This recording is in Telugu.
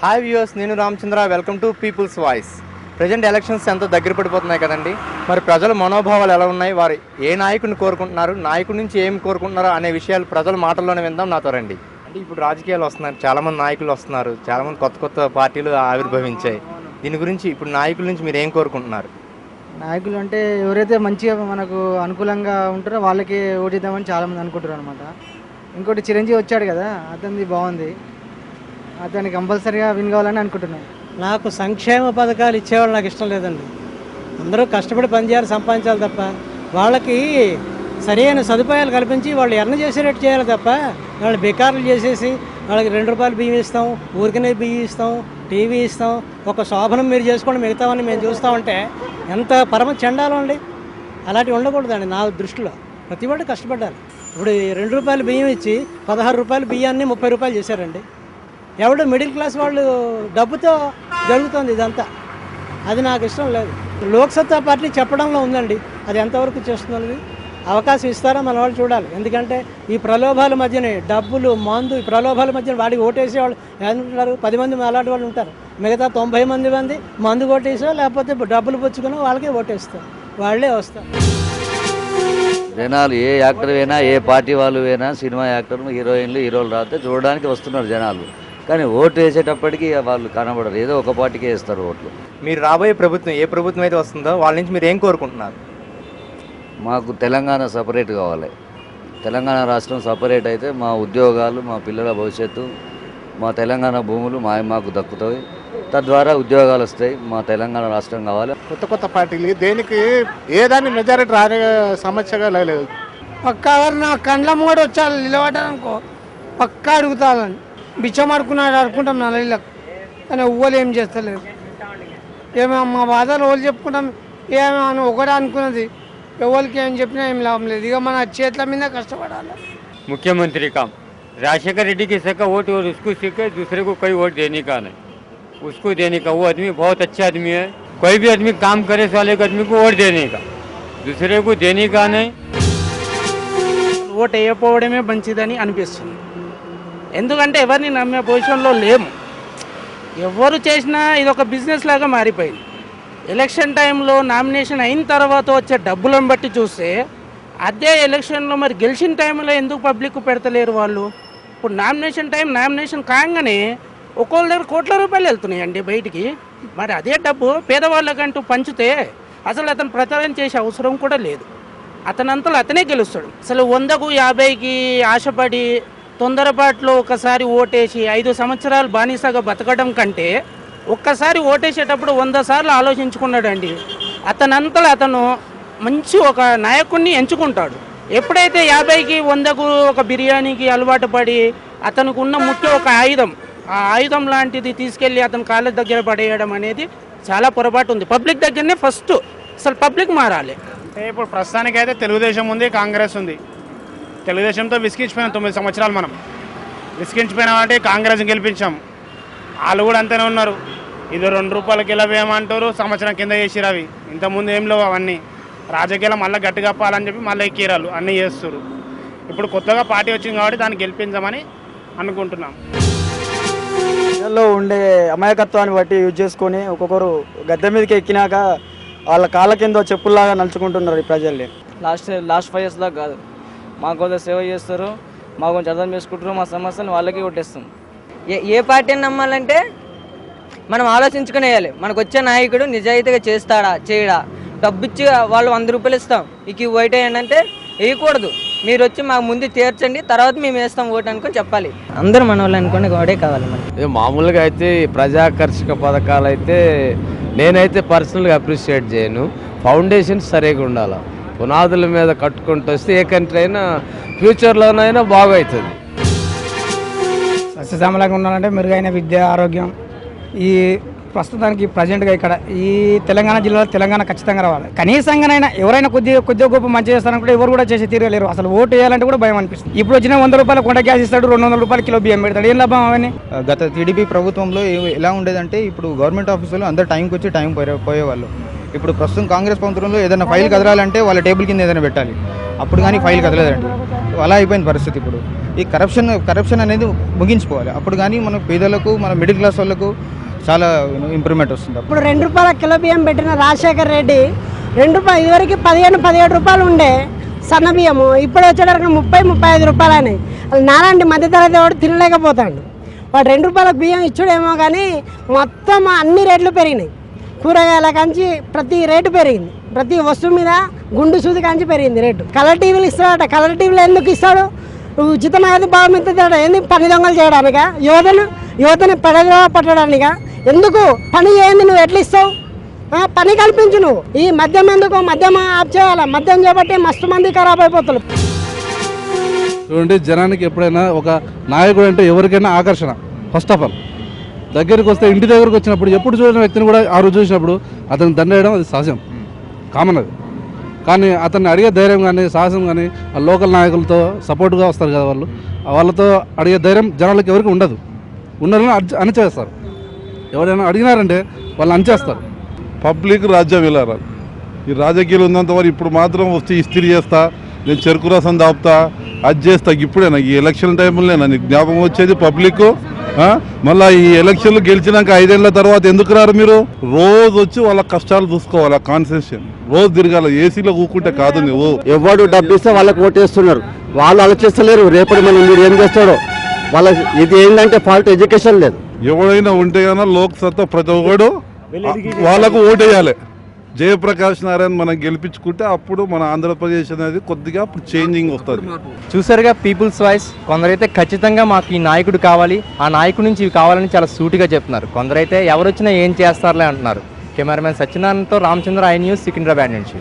హాయ్ వ్యూయర్స్, నేను Ramachandra. Welcome to people's voice. Present elections ఎంతో దగ్గర పడిపోతున్నాయి కదండి. మరి ప్రజల మనోభావాలు ఎలా ఉన్నాయి, వారు ఏ నాయకుడిని కోరుకుంటున్నారు, నాయకుడి నుంచి ఏం కోరుకుంటున్నారో అనే విషయాలు ప్రజల మాటల్లోనే విందాం. నాతో రండి. అంటే ఇప్పుడు రాజకీయాలు వస్తున్నారు, చాలామంది నాయకులు వస్తున్నారు, చాలామంది కొత్త కొత్త పార్టీలు ఆవిర్భవించాయి. దీని గురించి ఇప్పుడు నాయకుల నుంచి మీరు ఏం కోరుకుంటున్నారు? నాయకులు అంటే ఎవరైతే మంచిగా మనకు అనుకూలంగా ఉంటారో వాళ్ళకి ఓటిద్దామని చాలామంది అనుకుంటారు అనమాట. ఇంకోటి చిరంజీవి వచ్చాడు కదా, అతనిది బాగుంది, అతనికి కంపల్సరీగా విన్ కావాలని అనుకుంటున్నాను. నాకు సంక్షేమ పథకాలు ఇచ్చేవాళ్ళు నాకు ఇష్టం లేదండి. అందరూ కష్టపడి పనిచేయాలి, సంపాదించాలి తప్ప వాళ్ళకి సరైన సదుపాయాలు కల్పించి వాళ్ళు ఎర్న చేసేటట్టు చేయాలి తప్ప వాళ్ళు బేకార్లు చేసేసి వాళ్ళకి ₹2 బియ్యం ఇస్తాం, ఊరికనే బియ్యం ఇస్తాం, టీవీ ఇస్తాం, ఒక శోభనం మీరు చేసుకోండి మిగతావన్నీ మేము చూస్తామంటే ఎంత పరమ చండాలం అండి. అలాంటివి ఉండకూడదండి నా దృష్టిలో. ప్రతి వాడు కష్టపడ్డాలి. ఇప్పుడు ₹2 బియ్యం ఇచ్చి ₹16 బియ్యాన్ని ₹30 చేశారండి. ఎవడు మిడిల్ క్లాస్ వాళ్ళు డబ్బుతో జరుగుతుంది ఇదంతా. అది నాకు ఇష్టం లేదు. లోక్సత్తా పార్టీ చెప్పడంలో ఉందండి, అది ఎంతవరకు చేస్తున్నది అవకాశం ఇస్తారో మన వాళ్ళు చూడాలి. ఎందుకంటే ఈ ప్రలోభాల మధ్యనే డబ్బులు, మందు, ఈ ప్రలోభాల మధ్యన వాడికి ఓటేసే వాళ్ళు ఉంటారు. 10 మంది అలాంటి వాళ్ళు ఉంటారు, మిగతా 90 మంది మందు కొట్టేసో లేకపోతే డబ్బులు పుచ్చుకుని వాళ్ళకే ఓటేస్తారు, వాళ్ళే వస్తారు. జనాలు ఏ యాక్టర్ అయినా, ఏ పార్టీ వాళ్ళు అయినా, సినిమా యాక్టర్లు, హీరోయిన్లు, హీరోలు రాస్తే చూడడానికి వస్తున్నారు జనాలు. కానీ ఓటు వేసేటప్పటికి వాళ్ళు కనబడరు, ఏదో ఒక పార్టీకే వేస్తారు ఓట్లు. మీరు రాబోయే ప్రభుత్వం ఏ ప్రభుత్వం అయితే వస్తుందో వాళ్ళ నుంచి మీరు ఏం కోరుకుంటున్నారు? మాకు తెలంగాణ సపరేట్ కావాలి. తెలంగాణ రాష్ట్రం సపరేట్ అయితే మా ఉద్యోగాలు, మా పిల్లల భవిష్యత్తు, మా తెలంగాణ భూములు మాకు దక్కుతాయి. తద్వారా ఉద్యోగాలు వస్తాయి. మా తెలంగాణ రాష్ట్రం కావాలి. కొత్త పార్టీలు దేనికి ఏదాన్ని మెజారిటీ రాని సమస్యగా లేదు. పక్కా ఎవరు కండ్ల మూడు వచ్చారు నిలబడ్డారనుకో పక్కా అడుగుతాను. బిచ్చం అడుకుంటాం నల్లకు, కానీ ఊళ్ళు ఏం చేస్తలేదు. ఏమో మా బాధలు వాళ్ళు చెప్పుకుంటాం, ఏమో అని ఒకటే అనుకున్నది. ఎవరికి ఏం చెప్పినా ఏం లాభం లేదు. ఇక మన చేతుల మీద కష్టపడాలి. मुख्यमंत्री का राजशेखर रेड्डी किसी का वोट और उसको सीखे, दूसरे को कोई वोट देने का नहीं, उसको देने का. वो आदमी बहुत अच्छा आदमी है. कोई भी आदमी काम करे साले आदमी को वोट देने का, दूसरे को देने का नहीं. ఓటు వేయకపోవడమే మంచిదని అనిపిస్తుంది. ఎందుకంటే ఎవరిని నమ్మే పొజిషన్లో లేము. ఎవరు చేసినా ఇది ఒక బిజినెస్ లాగా మారిపోయింది. ఎలక్షన్ టైంలో నామినేషన్ అయిన తర్వాత వచ్చే డబ్బులను బట్టి చూస్తే అదే ఎలక్షన్లో మరి గెలిచిన టైంలో ఎందుకు పబ్లిక్ పెడతలేరు వాళ్ళు? ఇప్పుడు నామినేషన్ కాగానే ఒక్కొక్క దగ్గర ₹1,00,00,000 వెళ్తున్నాయండి బయటికి. మరి అదే డబ్బు పేదవాళ్ళకంటూ పంచితే అసలు అతను ప్రచారం చేసే అవసరం కూడా లేదు. అతనంతలో అతనే గెలుస్తాడు. అసలు 100కు 50కి ఆశపడి తొందరపాట్లో ఒకసారి ఓటేసి 5 సంవత్సరాలు బానిసగా బతకడం కంటే ఒక్కసారి ఓటేసేటప్పుడు 100 సార్లు ఆలోచించుకున్నాడండి. అతనంతలో అతను మంచి ఒక నాయకుడిని ఎంచుకుంటాడు. ఎప్పుడైతే 50కి 100కు ఒక బిర్యానీకి అలవాటు పడి అతనికి ఉన్న ముఖ్య ఒక ఆయుధం, ఆ ఆయుధం లాంటిది తీసుకెళ్ళి అతని కాళ్ళ దగ్గర పడేయడం అనేది చాలా పొరపాటు ఉంది. పబ్లిక్ దగ్గరనే ఫస్ట్ అసలు పబ్లిక్ మారాలి. ఇప్పుడు ప్రస్తుతానికి అయితే తెలుగుదేశం ఉంది, కాంగ్రెస్ ఉంది. తెలుగుదేశంతో విసిగించిపోయినాం 9 సంవత్సరాలు. మనం విసిగించిపోయినామంటే కాంగ్రెస్ గెలిపించాం. వాళ్ళు కూడా అంతనే ఉన్నారు. ఇది ₹2 కిలో వేయమంటారు, సంవత్సరం కింద చేసిరు. అవి ఇంతకుముందు ఏం లేవు. అవన్నీ రాజకీయాలు మళ్ళీ గట్టిగా పాలని చెప్పి మళ్ళీ ఎక్కిరాలు అన్నీ చేస్తారు. ఇప్పుడు కొత్తగా పార్టీ వచ్చింది కాబట్టి దాన్ని గెలిపించామని అనుకుంటున్నాం. ప్రజల్లో ఉండే అమాయకత్వాన్ని బట్టి యూజ్ చేసుకొని ఒక్కొక్కరు గద్దె మీదకి ఎక్కినాక వాళ్ళ కాళ్ళ కింద చెప్పుల్లాగా నలుచుకుంటున్నారు ఈ ప్రజల్ని. లాస్ట్ 5 years దాకా కాదు, మాకు కొంత సేవ చేస్తారు, మాకు కొంచెం అర్థం చేసుకుంటారు, మా సమస్యలు వాళ్ళకి కొట్టేస్తాం. ఏ పార్టీని నమ్మాలంటే మనం ఆలోచించుకుని వేయాలి. మనకు వచ్చే నాయకుడు నిజాయితీగా చేస్తాడా చేయడా. డబ్బిచ్చి వాళ్ళు ₹100 ఇస్తాం, ఇక ఓటు వేయండి అంటే వేయకూడదు. మీరు వచ్చి మాకు ముందు తీర్చండి, తర్వాత మేము వేస్తాం ఓటు అనుకొని చెప్పాలి. అందరూ మన వాళ్ళు అనుకోండి ఓటే కావాలి మనకి. మామూలుగా అయితే ప్రజాకర్షక పథకాలు అయితే నేనైతే పర్సనల్గా అప్రిషియేట్ చేయను. ఫౌండేషన్ సరిగా ఉండాలి. పునాదుల మీద కట్టుకుంటూ వస్తే ఏ కంట్రీ అయినా ఫ్యూచర్లోనైనా బాగా అవుతుంది. సస్యశ్యామలంగా ఉండాలంటే మెరుగైన విద్య, ఆరోగ్యం ఈ ప్రస్తుతానికి ప్రజెంట్గా ఇక్కడ ఈ తెలంగాణ జిల్లాలో తెలంగాణ ఖచ్చితంగా రావాలి. కనీసంగానైనా ఎవరైనా కొద్దిగా గొప్ప మంచి చేస్తారనుకుంటే ఎవరు కూడా చేసే తీరలేరు. అసలు ఓటు వేయాలంటే కూడా భయం అనిపిస్తుంది. ఇప్పుడు వచ్చిన ₹100 కొండ గ్యాస్ ఇస్తాడు, ₹200 కిలో బియ్యం పెడతాడు, ఏం లాభం అవన్నీ? గత టీడీపీ ప్రభుత్వంలో ఎలా ఉండేదంటే ఇప్పుడు గవర్నమెంట్ ఆఫీసులో అందరు టైంకి వచ్చి టైం పోయేవాళ్ళు. ఇప్పుడు ప్రస్తుతం కాంగ్రెస్ ప్రభుత్వంలో ఏదైనా ఫైల్ కదలాలంటే వాళ్ళ టేబుల్ కింద ఏదైనా పెట్టాలి, అప్పుడు కానీ ఫైల్ కదలేదండి. అలా అయిపోయింది పరిస్థితి. ఇప్పుడు ఈ కరప్షన్ అనేది ముగించుకోవాలి. అప్పుడు కానీ మన పేదలకు మన మిడిల్ క్లాస్ వాళ్ళకు చాలా ఇంప్రూవ్మెంట్ వస్తుంది. ఇప్పుడు 2 రూపాయల కిలో బియ్యం పెట్టిన రాజశేఖర్ రెడ్డి 2 రూపాయలు, ఇదివరకు 15-17 రూపాయలు ఉండే సన్న బియ్యము, ఇప్పుడు వచ్చేటప్పుడు 30-35 రూపాయలు అని. నాలాంటి మధ్యతరగతి వాడు తినలేకపోతాడు. వాడు 2 రూపాయలకు బియ్యం ఇచ్చుడేమో కానీ మొత్తం అన్ని రేట్లు పెరిగినాయి. కూరగాయల కంచి ప్రతి రేటు పెరిగింది, ప్రతి వస్తువు మీద గుండు సూది కంచి పెరిగింది రేటు. కలర్ టీవీలు ఇస్తాడట, కలర్ టీవీలు ఎందుకు ఇస్తాడు? ఉచితం అయితే భావం ఎత్తాడు, ఏంది పని దొంగలు చేయడానిక? యువతని పెడగా పట్టడానిక? ఎందుకు పని చేయండి? నువ్వు ఎట్లా ఇస్తావు? పని కల్పించు. నువ్వు ఈ మద్యం ఎందుకు? మద్యం ఆప్ చేయాలి. మద్యం చేపట్టి మస్తు మంది ఖరాబ్ అయిపోతారు. చూడండి, జనానికి ఎప్పుడైనా ఒక నాయకుడు అంటే ఎవరికైనా ఆకర్షణ. ఫస్ట్ ఆఫ్ ఆల్ దగ్గరికి వస్తే, ఇంటి దగ్గరకు వచ్చినప్పుడు ఎప్పుడు చూసిన వ్యక్తిని కూడా ఆ రోజు చూసినప్పుడు అతను దండేయడం అది సహజం, కామన్ అది. కానీ అతన్ని అడిగే ధైర్యం కానీ సాహసం కానీ ఆ లోకల్ నాయకులతో సపోర్ట్గా వస్తారు కదా, వాళ్ళతో అడిగే ధైర్యం జనాలకు ఎవరికి ఉండదు. ఉన్నదని అణచేస్తారు. ఎవరైనా అడిగినారంటే వాళ్ళు అణచేస్తారు. పబ్లిక్ రాజ్యం వెళ్ళారు. ఈ రాజకీయాలు ఉన్నంత వరకు ఇప్పుడు మాత్రం వచ్చి ఇస్త్రీ చేస్తా, నేను చెరుకు రసం దాపుతా, అది చేస్తా. ఇప్పుడేనా ఈ ఎలక్షన్ టైంలోనేనా నీకు జ్ఞాపకం వచ్చేది పబ్లిక్? మళ్ళీ ఈ ఎలక్షన్లు గెలిచినాక 5 ఏళ్ళ తర్వాత ఎందుకు రారు మీరు? రోజు వచ్చి వాళ్ళ కష్టాలు చూసుకోవాలి. కాన్సెషన్ రోజు తిరగాలి, ఏసీలో కూకుంటే కాదు. నువ్వు ఎవరు డబ్బిస్తే వాళ్ళకి ఓటేస్తున్నారు, వాళ్ళు ఆలోచిస్తలేరు రేపటి మనం మీరు ఏం చేస్తాడో. వాళ్ళ ఇది ఏంటంటే ఫాల్ట్ ఎడ్యుకేషన్ లేదు. ఎవడైనా ఉంటే కన్నా లోక్ సత్తా ప్రతి ఒక్కడు వాళ్ళకు ఓటేయాలి. జయప్రకాష్ నారాయణ మనం గెలిపించుకుంటే అప్పుడు మన ఆంధ్రప్రదేశ్ అనేది కొద్దిగా అప్పుడు చేంజింగ్ వస్తుంది. చూసారుగా పీపుల్స్ వాయిస్. కొందరైతే ఖచ్చితంగా మాకు ఈ నాయకుడు కావాలి, ఆ నాయకుడి నుంచి ఇవి కావాలని చాలా సూటిగా చెప్తున్నారు. కొందరైతే ఎవరు వచ్చినా ఏం చేస్తారులే అంటున్నారు. కెమెరామెన్ సత్యనారాయణతో రామచంద్ర, ఐ న్యూస్, సికింద్రాబాద్ నుంచి.